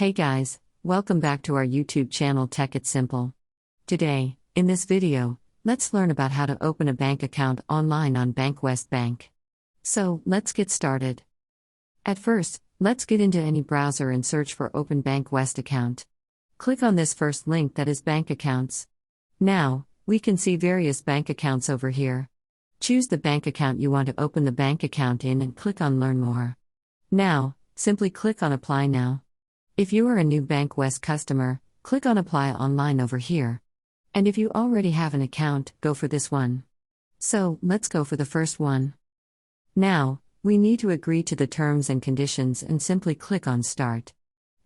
Hey guys, welcome back to our YouTube channel Tech It Simple. Today, in this video, let's learn about how to open a bank account online on Bankwest Bank. So, let's get started. At first, let's get into any browser and search for Open Bankwest account. Click on this first link that is bank accounts. Now, we can see various bank accounts over here. Choose the bank account you want to open the bank account in and click on Learn More. Now, simply click on Apply Now. If you are a new Bankwest customer, click on Apply Online over here. And if you already have an account, go for this one. So, let's go for the first one. Now, we need to agree to the terms and conditions and simply click on Start.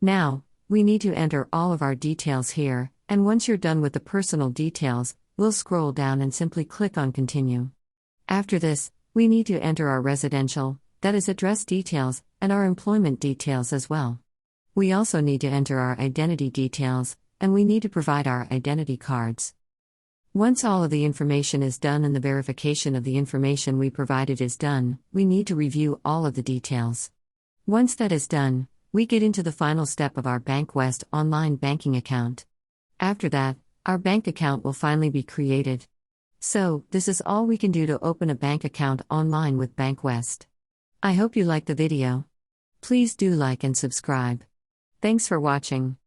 Now, we need to enter all of our details here, and once you're done with the personal details, we'll scroll down and simply click on Continue. After this, we need to enter our residential, that is address details, and our employment details as well. We also need to enter our identity details, and we need to provide our identity cards. Once all of the information is done and the verification of the information we provided is done, we need to review all of the details. Once that is done, we get into the final step of our Bankwest online banking account. After that, our bank account will finally be created. So, this is all we can do to open a bank account online with Bankwest. I hope you liked the video. Please do like and subscribe. Thanks for watching.